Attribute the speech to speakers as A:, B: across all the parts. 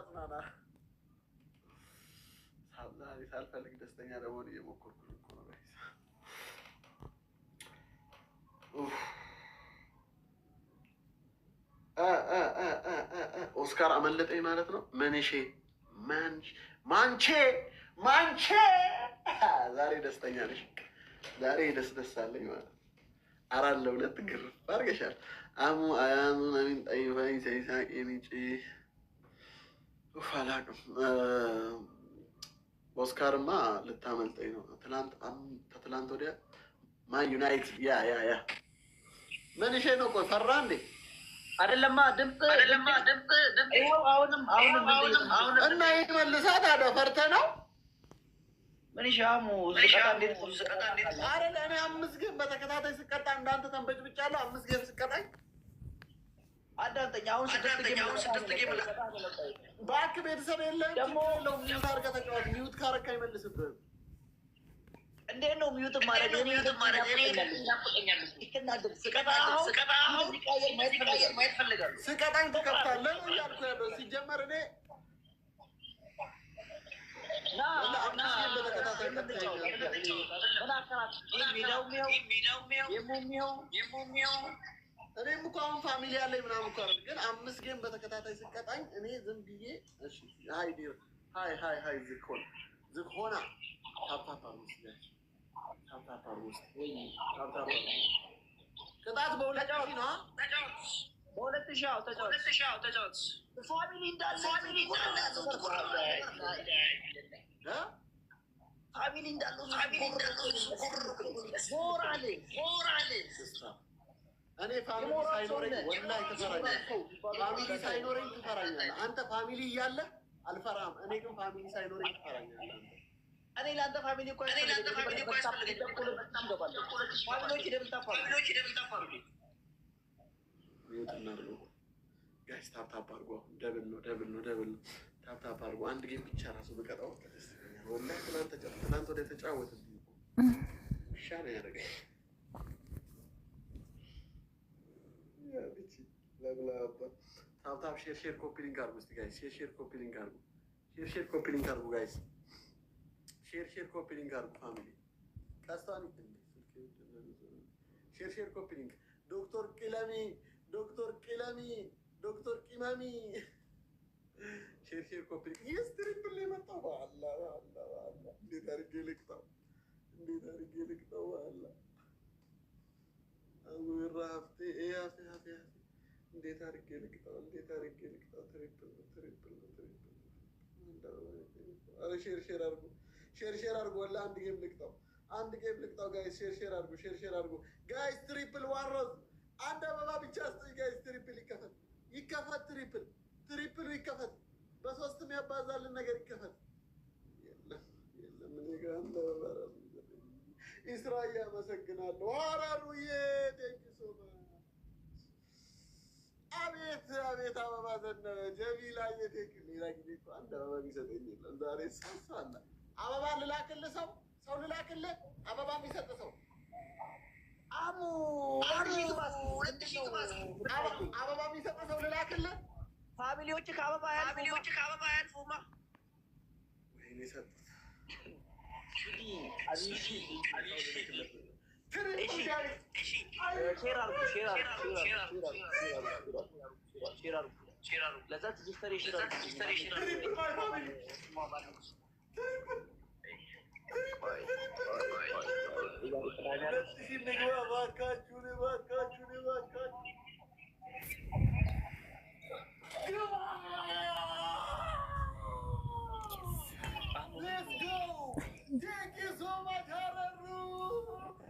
A: አጽናና። ሳልፈልግ ደስተኛ ለመሆን እየሞከርኩ እኮ ነው። ኦስካር አመለጠኝ ማለት ነው። መንሼ ማንቼ ዛሬ ደስተኛ ነሽ? ዛሬ ደስ አለኝ ማለት ነው። 4-2 ግርፍ አድርገሻል። አያኑ ነሚን ጠይፋኝ ሳይሳቅ የሚጭ አላውቅም። ኦስካርማ ልታመልጠኝ ነው። ትላንት ወዲያ ማን ዩናይትድ ያ መንሼ ነው። ቆይ ፈራ እንዴ?
B: አይደለማ ድምፅ አሁንም
A: እና ይህ መልሳ ታዲያ ፈርተህ ነው?
B: ምን ሻሙ ስቀጣ እንዴት
A: አረ ለእኔ 5 ጌም በተከታታይ ስቀጣ እንዳንተ ተንበጭብጫለሁ። 5 ጌም ስቀጣኝ
B: አዳምጠኝ። አሁን 6 ጌም
A: እባክህ ቤተሰብ የለም ደግሞ ሚዩት አድርገህ ተጫወት። ሚዩት ካረካ አይመልስብህም።
B: እንዴት ነው ሚዩት ማድረግ?
A: ስቀጣኝ ትከፍታለህ ነው እያልኩ ያለው። ሲጀመር እኔ እኔም እኮ አሁን ፋሚሊ ያለኝ ምናምን እኮ አይደል፣ ግን 5 ጌም በተከታታይ ስቀጣኝ እኔ ዝም ብዬ እሺ ሀይ ዝኮና ቅጣት በ2000 ነው።
B: በ2000 ተጫወት። ፋሚሊ እንዳለ
A: እኔ ፋሚሊ ሳይኖረኝ ወላሂ ትፈራኛለህ። አንተ ፋሚሊ እያለ አልፈራም። እኔ ግን ፋሚሊ ሳይኖረኝ ትፈራኛለህ።
B: እኔ ለአንተ ፋሚሊ እኮ
A: ጋይስ ታፕታፕ አድርጎ ደብል ነው። ታፕታፕ አድርጎ አንድ ጌም ብቻ ራሱ ብቀጣው ወላሂ ትናንት ወደ ተጫወትብኝ ብቻ ነው ያደረገኝ። ታፕታፕ ሼር ኮፒ ሊንክ አድርጉ እስኪ ጋይስ። ሼር ኮፒ ሊንክ አድርጉ ጋይስ። ሼር ኮፒ ሊንክ አድርጉ ፋሚሊ። ቀስታን ሼር ኮፒ ሊንክ ዶክተር ቂለሚ ሼር ኮፒ ሊንክ ትሪፕል የመጣው አላህ እንዴት አድርጌ ልቅጣው? አውራፍቴ እንዴት አድርጌ ልቅጣው? ኧረ ሼር አድርጉ። ሼር አድርጉ። ወላሂ አንድ ጌም ልቅጣው ጋይስ። ሼር አድርጉ ጋይስ። ትሪፕል ዋሮዝ አንድ አበባ ብቻ ስጡኝ ጋይስ። ትሪፕል ይከፈት። ትሪፕሉ ይከፈት። በ3 ያባዛልን ነገር ይከፈት። የለም እኔ ጋር አንድ አበባ ራሱ ኢስራኤል አመሰግናለሁ። ሀራሩዬ ቴንኪ ሶ ማች። አቤት አበባ ዘነበ። ጀሚላ የቴንኪ። ሌላ ጊዜ እኮ አንድ አበባ ቢሰጠኝ የለም። ዛሬ ሳሳለ አበባ ልላክልህ። ሰው ልላክልህ። አበባ የሚሰጥ ሰው አበባ የሚሰጥ ሰው ልላክልህ።
B: ፋሚሊዎች ከአበባ አያልፉማ።
A: ወይኔ ሰጡት።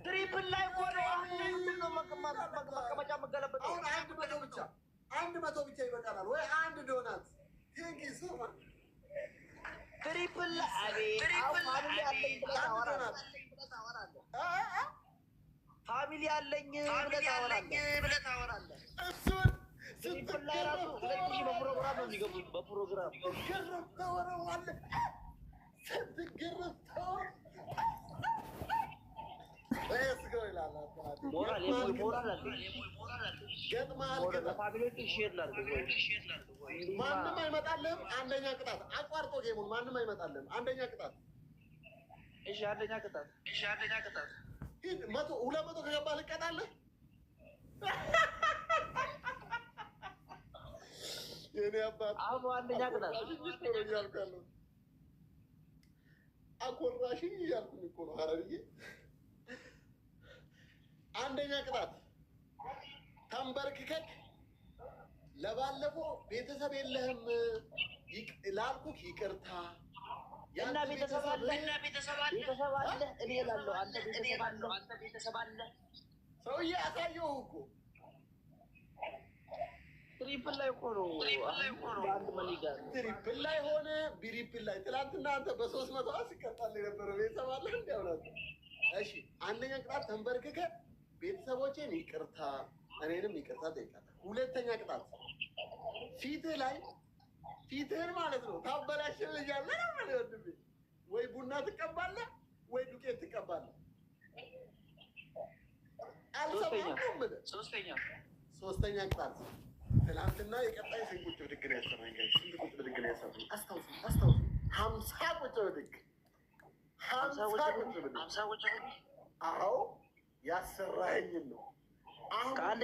B: ትሪፕል ላይ መቀመጫ መገለበጥ።
A: አሁን 100 ብቻ ይበቃናል ወይ? አንድ ዶናት
B: ትሪፕል ፋሚሊ አለኝ ብለህ ታወራለህ።
A: እሱን
B: ትሪፕል ላይ ራሱ 2000 በፕሮግራም ነው የሚገቡት። በፕሮግራም
A: ስገው ይላል አባቴ።
B: ሞራል
A: ገጥመሃል ግን
B: ለፋሚሊዎች ሼር ላድርግ ወይ?
A: ማንም አይመጣልህም። አንደኛ ቅጣት አቋርጦ ጌሙን ማንም አይመጣልህም። አንደኛ ቅጣት
B: እሺ፣ አንደኛ ቅጣት
A: ሂድ። 200 ከገባህ ልቀጣለህ። የኔ አባት
B: አሁን አንደኛ ቅጣት
A: አኮራሽኝ እያልኩኝ እኮ ነው ሀረርዬ። አንደኛ ቅጣት ተንበርክከክ ለባለፈው ቤተሰብ የለህም ላልኩህ ይቅርታ
B: እና ቤተሰብ አለ እኔ እላለሁ። አንተ ቤተሰብ አለ
A: ሰውዬ አሳየው እኮ
B: ትሪፕል ላይ እኮ ነው። አንድ መሊጋ
A: ትሪፕል ላይ ሆነ ቢሪፕል ላይ ትላንትና አንተ በ300 ሲቀጣል የነበረው ቤተሰብ አለ እንዲያውናት። እሺ አንደኛ ቅጣት ተንበርክከ ቤተሰቦቼን ይቅርታ እኔንም ይቅርታ ጠይቃለህ። ሁለተኛ ቅጣት ፊትህን ማለት ነው ታበላሽልኛለህ ነው ማለት ወንድሜ። ወይ ቡና ትቀባለህ ወይ ዱቄት ትቀባለህ። አልሰማሁም ብለህ ሶስተኛ ቅጣት ትናንትና የቀጣይ ስንት ቁጭ ብድግ ነው ያሰራኝ? ስንት ቁጭ ብድግ ነው ያሰራኝ? አስታውስ 50 ቁጭ ብድግ 50 ቁጭ ብድግ። አዎ ያሰራኸኝን ነው። አሁን
B: ከአንድ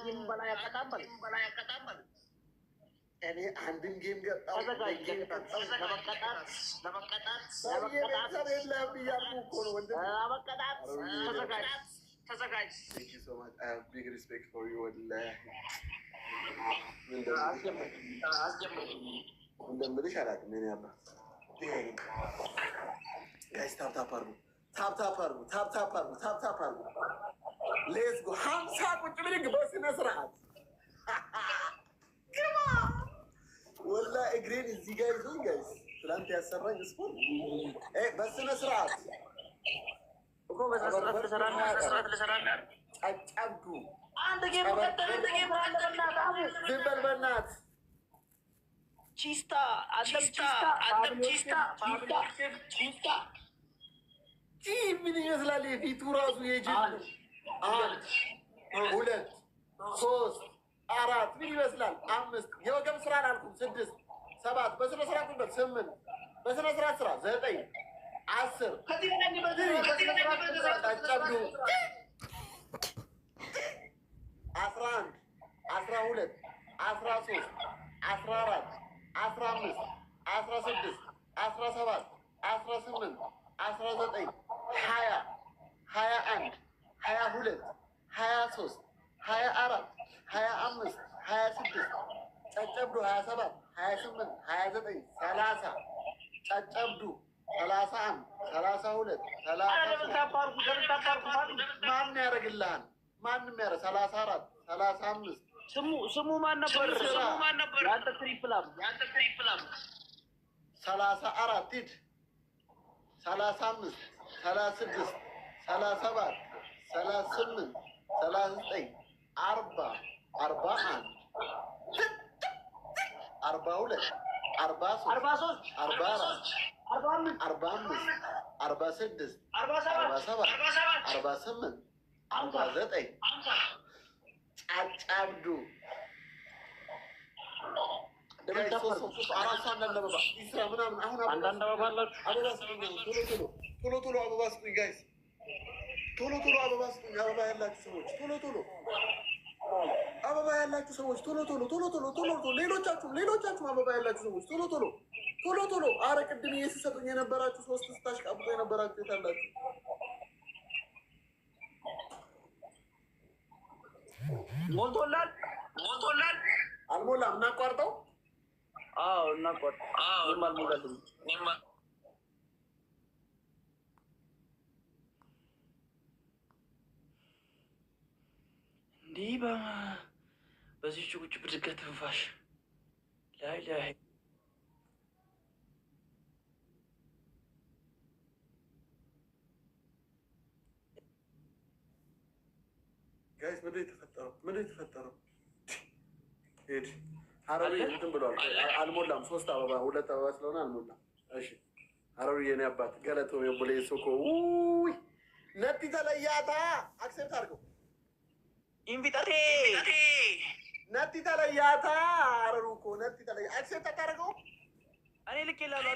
B: ጌም በላይ ያቀጣበል።
A: እኔ አንድም ጌም ገጣሁ
B: ለመቀጣት
A: ቤተሰብ የለህም እያልኩህ እኮ ነው ወንድሜ።
B: ተዘጋጅ።
A: Thank you so much. I have big respect for you. እንደምልሽ አላውቅም። እኔ አባት ጋይስ ታፕታፕ አድርጉ። ሌትስ ጎ 50 ቁጭ ብድግ በስነ ስርዓት ግባ። ወላሂ እግሬን እዚህ ጋር ይዞኝ ጋይስ ትናንት ያሰራኝ ስፖርት በስነ ስርዓት ጨብዱ።
B: አንድ ጌም
A: ዝም በል በእናትህ።
B: ቺስታ
A: ምን ይመስላል የፊቱ ራሱ የጅብ ነው። 1 2 3 4 ምን ይመስላል? 5 የወገብ ስራ አላልኩም። 6 7 በስነ ስርዓት 8 በስነ ስርዓት ስራ 9 10 ጨብዱ 11 12 13 14 15 16 17 18 19 20 21 22 23 24 25 26 ጨጨብዱ 27 28 29 30 ጨጨብዱ 31 32 33 ማን ያደርግልሃል? ማንም ያደርግ 34 35
B: ስሙ ማን ነበር? ያንተ ትሪፕላም
A: 34 ሂድ 35 36 37 38 39 40 41 42 43 44 45 46 47 48 49 ጫጫብዱ
B: አንዳንድ አበባ አላችሁ።
A: ቶሎ አበባ ስጡኝ ጋይስ፣ ቶሎ አበባ ስጡኝ። አበባ ያላችሁ ሰዎች ቶሎ አበባ ያላችሁ ሰዎች ቶሎ ሌሎቻችሁም አበባ ያላችሁ ሰዎች ቶሎ። አረ ቅድም እየሰጡኝ የነበራችሁ 3 ስታሽቃብጡ የነበራችሁ የታላችሁ?
B: ሞልቶላል።
A: አልሞላም። እናቋርጠው።
B: እናቋርጥ። አልሞላልም። እንዲህ በዚህ ቁጭ ብድገት ትንፋሽ ላይ
A: ጋይስ ምንድን የተፈጠረው? ሄድ ሀረሪ እንትን ብሏል። አልሞላም። 3 አበባ 2 አበባ ስለሆነ አልሞላም። እሺ አረሩ የኔ አባት ገለጦ የሙሌ ሱኮ ውይ ነቲ ተለያታ አክሴፕት አድርገው
B: ኢንቪታቴ
A: ነቲ ተለያታ አረሩ እኮ ነቲ ተለያ አክሴፕት አታደርገው
B: እኔ ልክ ይላል